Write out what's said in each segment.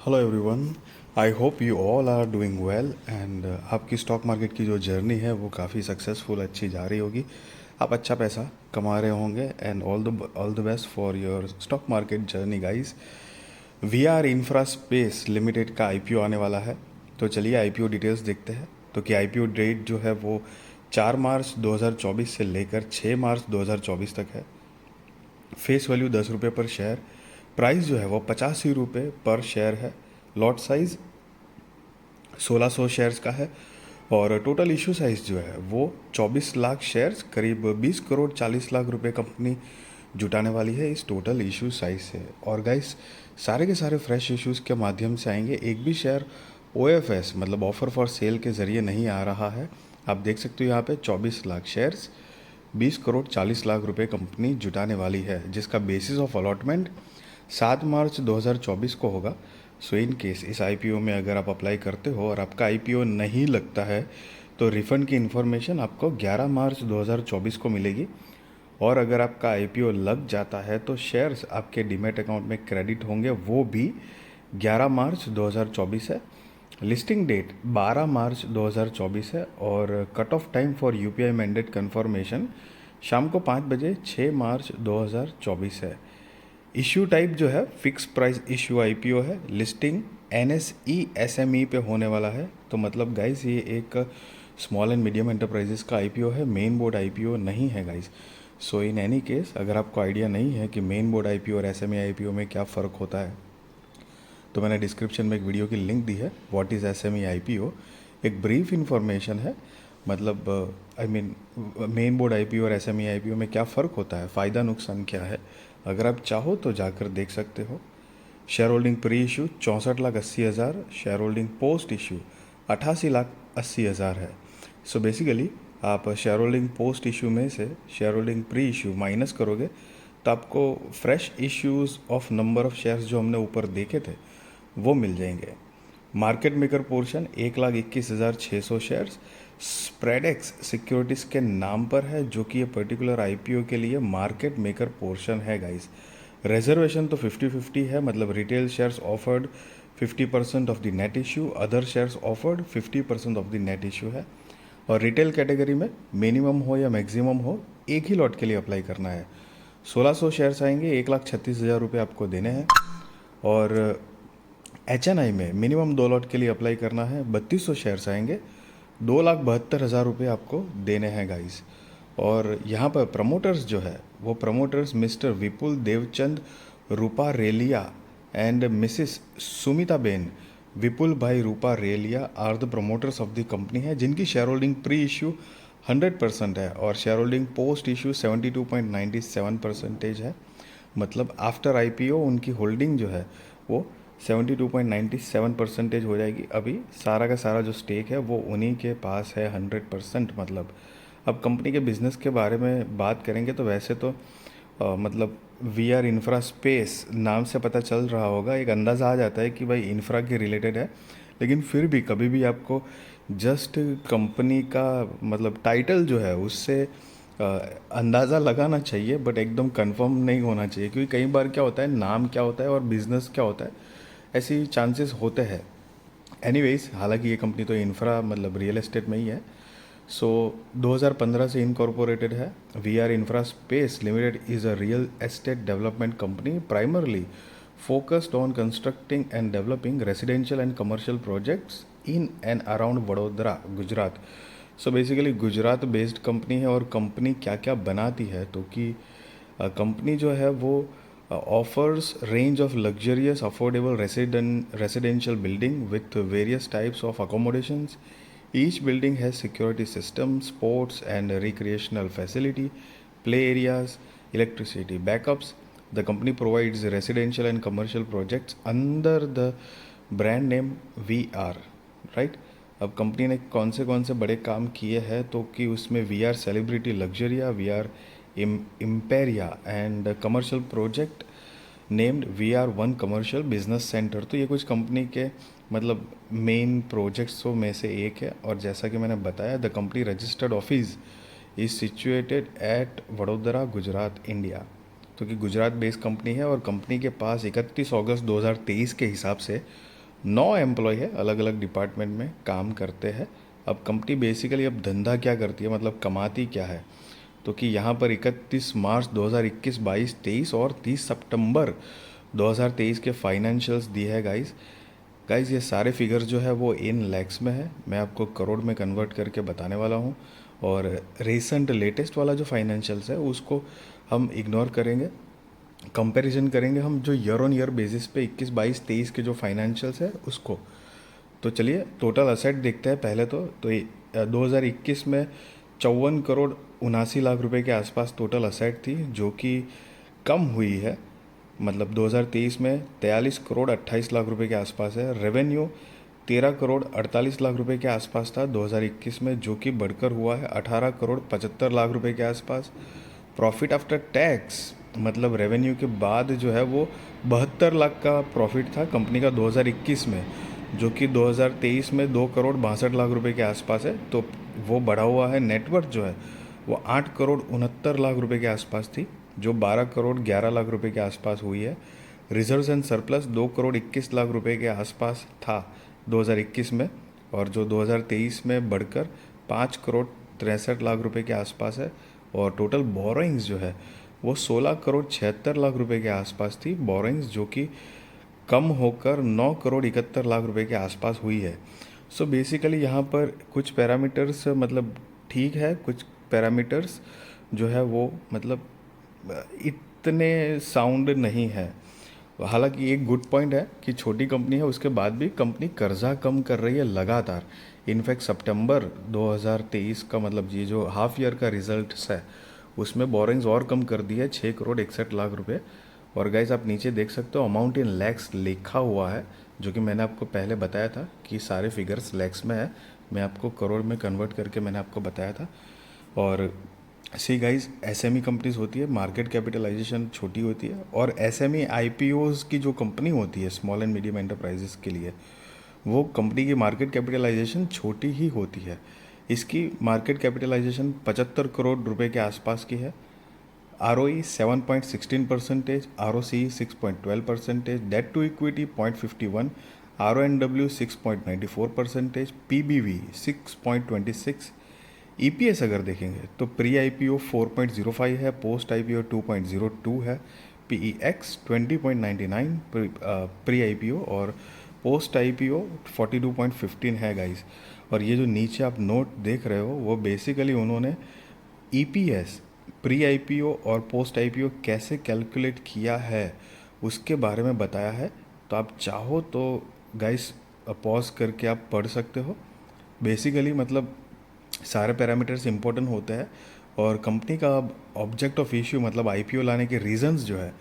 Hello everyone. I hope you all are doing well and आपकी stock market की जो journey है वो काफ़ी सक्सेसफुल अच्छी जा रही होगी। आप अच्छा पैसा कमा रहे होंगे and all the best for your stock market journey guys. V R Infraspace Limited का आईपीओ आने वाला है, तो चलिए आईपीओ डिटेल्स देखते हैं। तो कि आईपीओ डेट जो है वो 4 मार्च 2024 से लेकर 6 मार्च 2024 तक है। फेस वैल्यू 10 रुपये पर शेयर, प्राइस जो है वो 85 रुपये पर शेयर है। लॉट साइज 1600 शेयर्स का है और टोटल इशू साइज जो है वो 24 लाख शेयर्स, करीब 20 करोड़ 40 लाख रुपए कंपनी जुटाने वाली है इस टोटल इशू साइज से। और गाइस सारे के सारे फ्रेश इश्यूज़ के माध्यम से आएंगे, एक भी शेयर ओएफएस मतलब ऑफर फॉर सेल के ज़रिए नहीं आ रहा है। आप देख सकते हो यहाँ पे 24 लाख शेयर्स, 20 करोड़ 40 लाख रुपए कंपनी जुटाने वाली है, जिसका बेसिस ऑफ अलॉटमेंट 7 मार्च 2024 को होगा। सो इन केस इस आईपीओ में अगर आप अप्लाई करते हो और आपका आईपीओ नहीं लगता है तो रिफ़ंड की इन्फॉर्मेशन आपको 11 मार्च 2024 को मिलेगी। और अगर आपका आईपीओ लग जाता है तो शेयर्स आपके डीमैट अकाउंट में क्रेडिट होंगे, वो भी 11 मार्च 2024 है। लिस्टिंग डेट 12 मार्च 2024 है और cut off time for UPI mandate confirmation शाम को 5 बजे 6 मार्च 2024 है। इश्यू टाइप जो है फिक्स प्राइस इश्यू आईपीओ है। लिस्टिंग एनएसई एसएमई पे होने वाला है, तो मतलब गाइस ये एक स्मॉल एंड मीडियम एंटरप्राइजेस का आईपीओ है, मेन बोर्ड आईपीओ नहीं है guys. So in any case अगर आपको आइडिया नहीं है कि मेन बोर्ड आईपीओ और एसएमई आईपीओ में क्या फ़र्क होता है, तो मैंने डिस्क्रिप्शन में एक वीडियो की लिंक दी है, व्हाट इज़ एसएमई आईपीओ। एक ब्रीफ इन्फॉर्मेशन है, मतलब I mean main board IPO और एसएमई आईपीओ में क्या फ़र्क होता है, फ़ायदा नुकसान क्या है। अगर आप चाहो तो जाकर देख सकते हो। Share holding pre issue 64,80,000, share holding post issue 88,80,000 है। सो बेसिकली आप शेयर होल्डिंग पोस्ट इशू में से share holding pre issue minus करोगे तो आपको fresh issues of number of shares जो हमने ऊपर देखे थे वो मिल जाएंगे। Market maker portion 1,21,600 shares Spreadex securities के नाम पर है, जो कि ये पर्टिकुलर आईपीओ के लिए मार्केट मेकर पोर्शन है गाइस। रिजर्वेशन तो 50-50 है, मतलब retail shares offered 50% of the net issue, other shares offered 50% of the net issue है। और रिटेल कैटेगरी में मिनिमम हो या मैक्सिमम हो, एक ही लॉट के लिए अप्लाई करना है। 1600 शेयर्स आएंगे, 1,36,000 रुपये आपको देने हैं। और एचएनआई में मिनिमम 2 लॉट के लिए अप्लाई करना है, 3200 शेयर्स आएंगे, 2,72,000 रुपये आपको देने हैं गाइस। और यहाँ पर प्रमोटर्स जो है वो promoters Mr Vipul Devchand Rupareliya and Mrs Sumitaben Vipulbhai Rupareliya are the promoters of the company है, जिनकी शेयर होल्डिंग प्री इशू 100% है और शेयर होल्डिंग पोस्ट इशू 72.97% है। मतलब आफ्टर आईपीओ उनकी होल्डिंग जो है वो 72.97% हो जाएगी। अभी सारा का सारा जो स्टेक है वो उन्हीं के पास है 100%। मतलब अब कंपनी के बिज़नेस के बारे में बात करेंगे तो वैसे तो मतलब वी आर इंफ्रा स्पेस नाम से पता चल रहा होगा, एक अंदाज़ा आ जाता है कि भाई इंफ्रा के रिलेटेड है। लेकिन फिर भी कभी भी आपको जस्ट कंपनी का मतलब टाइटल जो है उससे अंदाज़ा लगाना चाहिए, बट एकदम कंफर्म नहीं होना चाहिए, क्योंकि कई बार क्या होता है नाम क्या होता है और बिज़नेस क्या होता है, ऐसी चांसेस होते हैं। एनीवेज हालांकि ये कंपनी तो इंफ्रा मतलब रियल एस्टेट में ही है। सो 2015 से इनकॉर्पोरेटेड है। V R Infraspace Limited is a real estate development company primarily focused on constructing and developing residential and commercial projects in and around Vadodara Gujarat. So basically Gujarat based company है। और company क्या क्या बनाती है, तो कि कंपनी जो है वो offers range of luxurious affordable residential building with various types of accommodations. Each building has security system, sports and recreational facility, play areas, electricity backups. The company provides residential and commercial projects under the brand name VR, right? अब company ने कौन से बड़े काम किए हैं, तो कि उसमें we are celebrity Luxuria, we are Imperia and commercial project named we are one commercial business centre. तो ये कुछ कंपनी के मतलब मेन प्रोजेक्ट्सों में से एक है। और जैसा कि मैंने बताया, the company registered office is situated at Vadodara Gujarat India. तो कि गुजरात बेस्ड कंपनी है और कंपनी के पास 31 अगस्त 2023 के हिसाब से 9 एम्प्लॉय है, अलग अलग डिपार्टमेंट में काम करते हैं। अब कंपनी बेसिकली अब धंधा क्या करती है, मतलब कमाती क्या है, तो कि यहाँ पर 31 मार्च 2021, 22, 23 और 30 सितंबर 2023 के फाइनेंशियल्स दिए है गाइस। गाइस ये सारे फिगर्स जो है वो इन लैक्स में है, मैं आपको करोड़ में कन्वर्ट करके बताने वाला हूँ। और रिसेंट लेटेस्ट वाला जो फाइनेंशियल्स है उसको हम इग्नोर करेंगे, कंपैरिजन करेंगे हम जो ईयर ऑन ईयर बेसिस पे 21, 22, 23 के जो फाइनेंशियल्स है उसको। तो चलिए टोटल असेट देखते हैं पहले तो 2021 में 54 करोड़ 79 लाख रुपए के आसपास टोटल असेट थी, जो कि कम हुई है। मतलब 2023 में 43 करोड़ 28 लाख रुपए के आसपास है। रेवेन्यू 13 करोड़ 48 लाख रुपए के आसपास था 2021 में, जो कि बढ़कर हुआ है 18 करोड़ 75 लाख रुपए के आसपास। प्रॉफिट आफ्टर टैक्स मतलब रेवेन्यू के बाद जो है वो 72 लाख का प्रॉफिट था कंपनी का 2021 में, जो कि 2023 में 2 करोड़ 62 लाख रुपए के आसपास है। तो वो बढ़ा हुआ है। नेटवर्थ जो है वो 8 करोड़ 69 लाख रुपए के आसपास थी, जो 12 करोड़ 11 लाख रुपए के आसपास हुई है। Reserves and surplus 2 crore 21 lakh रुपए के आसपास था 2021 में, और जो 2023 में बढ़कर 5 करोड़ 63 लाख रुपए के आसपास है। और टोटल बोरोइंग्स जो है वो 16 करोड़ 76 लाख रुपए के आसपास थी बोरोइंग्स, जो कि कम होकर 9 करोड़ 71 लाख रुपए के आसपास हुई है। सो बेसिकली यहाँ पर कुछ पैरामीटर्स मतलब ठीक है, कुछ पैरामीटर्स जो है वो मतलब इतने साउंड नहीं है। हालांकि एक गुड पॉइंट है कि छोटी कंपनी है, उसके बाद भी कंपनी कर्जा कम कर रही है लगातार। इनफैक्ट सितंबर 2023 का मतलब ये जो हाफ ईयर का रिजल्ट्स है उसमें बोरिंग्स और कम कर दी है 6 करोड़ 61 लाख रुपए। और गाइस आप नीचे देख सकते हो अमाउंट इन लैक्स लिखा हुआ है, जो कि मैंने आपको पहले बताया था कि सारे फिगर्स लैक्स में है। मैं आपको करोड़ में कन्वर्ट करके मैंने आपको बताया था। और सी गाइस एसएमई कंपनीज होती है, मार्केट कैपिटलाइजेशन छोटी होती है, और एसएमई आईपीओज की जो कंपनी होती है स्मॉल एंड मीडियम एंटरप्राइजेस के लिए, वो कंपनी की मार्केट कैपिटलाइजेशन छोटी ही होती है। इसकी मार्केट कैपिटलाइजेशन 75 करोड़ रुपए के आसपास की है। ROE 7.16%, ROCE 6.12%, debt to equity 0.51, RONW 6.94%, PBV 6.26। EPS अगर देखेंगे तो प्री IPO 4.05 है, पोस्ट IPO 2.02 है, PEX 20.99 प्री IPO, और पोस्ट IPO 42.15 है गाइस। और ये जो नीचे आप नोट देख रहे हो वो बेसिकली उन्होंने EPS प्री IPO और पोस्ट IPO कैसे कैलकुलेट किया है उसके बारे में बताया है। तो आप चाहो तो गाइस पॉज करके आप पढ़ सकते हो। बेसिकली मतलब सारे पैरामीटर्स इंपॉर्टेंट होते हैं। और कंपनी का ऑब्जेक्ट ऑफ इश्यू मतलब IPO लाने के रीजंस जो है,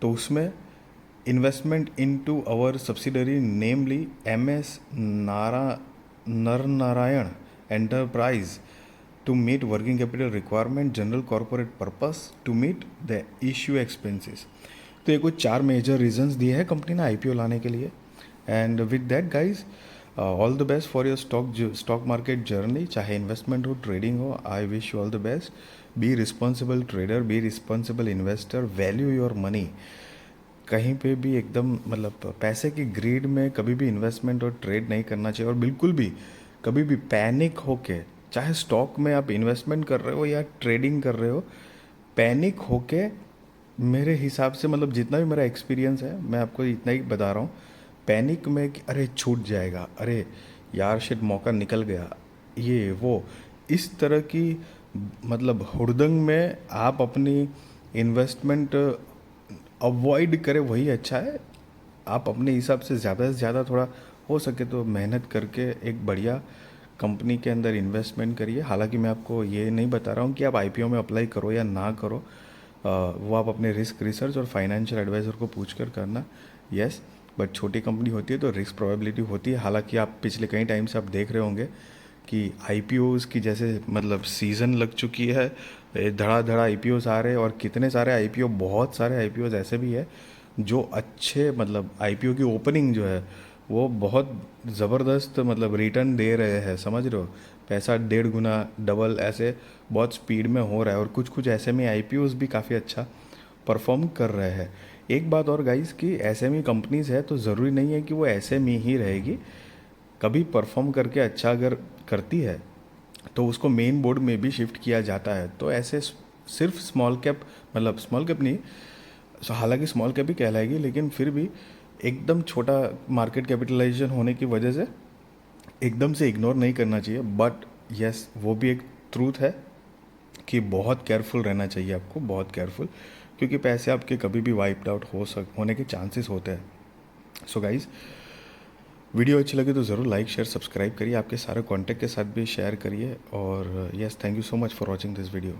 तो उसमें investment into our subsidiary namely MS Narnarayan Enterprise to meet working capital requirement, general corporate purpose, to meet the issue expenses। तो ये कुछ 4 मेजर रीजंस दिए हैं कंपनी ने IPO लाने के लिए। And with that guys all the best for your stock market journey, चाहे इन्वेस्टमेंट हो ट्रेडिंग हो। I wish you all the best. Be responsible trader, be responsible investor, value your money. कहीं पे भी एकदम मतलब पैसे की ग्रीड में कभी भी इन्वेस्टमेंट और ट्रेड नहीं करना चाहिए। और बिल्कुल भी कभी भी पैनिक होके, चाहे स्टॉक में आप इन्वेस्टमेंट कर रहे हो या ट्रेडिंग कर रहे हो, पैनिक होके मेरे हिसाब से मतलब जितना भी मेरा एक्सपीरियंस है मैं आपको इतना ही बता रहा हूँ, पैनिक में कि अरे छूट जाएगा, अरे यार शिट मौका निकल गया, ये वो, इस तरह की मतलब हुड़दंग में आप अपनी इन्वेस्टमेंट अवॉइड करें वही अच्छा है। आप अपने हिसाब से ज़्यादा थोड़ा हो सके तो मेहनत करके एक बढ़िया कंपनी के अंदर इन्वेस्टमेंट करिए। हालांकि मैं आपको ये नहीं बता रहा हूँ कि आप IPO में अप्लाई करो या ना करो, वो आप अपने रिस्क रिसर्च और फाइनेंशियल एडवाइज़र को पूछ कर करना। येस, बट छोटी कंपनी होती है तो रिस्क प्रोबेबिलिटी होती है। हालांकि आप पिछले कई टाइम से आप देख रहे होंगे कि IPOs की जैसे मतलब सीज़न लग चुकी है, धड़ा IPOs आ रहे हैं। और कितने सारे IPO, बहुत सारे IPOs ऐसे भी है जो अच्छे मतलब IPO की ओपनिंग जो है वो बहुत ज़बरदस्त मतलब रिटर्न दे रहे हैं, समझ रहे हो, पैसा 1.5 गुना डबल ऐसे बहुत स्पीड में हो रहा है। और कुछ कुछ ऐसे में IPOs भी काफ़ी अच्छा परफॉर्म कर रहे हैं। एक बात और गाइस कि एसएमई कंपनीज है तो ज़रूरी नहीं है कि वो एसएमई ही रहेगी, कभी परफॉर्म करके अच्छा अगर करती है तो उसको मेन बोर्ड में भी शिफ्ट किया जाता है। तो ऐसे सिर्फ स्मॉल कैप, मतलब स्मॉल कैप नहीं, हालांकि स्मॉल कैप ही कहलाएगी, लेकिन फिर भी एकदम छोटा मार्केट कैपिटलाइजेशन होने की वजह से एकदम से इग्नोर नहीं करना चाहिए। बट यस, वो भी एक ट्रूथ है कि बहुत केयरफुल रहना चाहिए आपको, बहुत केयरफुल, क्योंकि पैसे आपके कभी भी वाइप्ड आउट होने के चांसेस होते हैं। सो गाइज, वीडियो अच्छी लगी तो ज़रूर लाइक शेयर सब्सक्राइब करिए, आपके सारे कॉन्टैक्ट के साथ भी शेयर करिए। और yes, thank you so much for watching this video.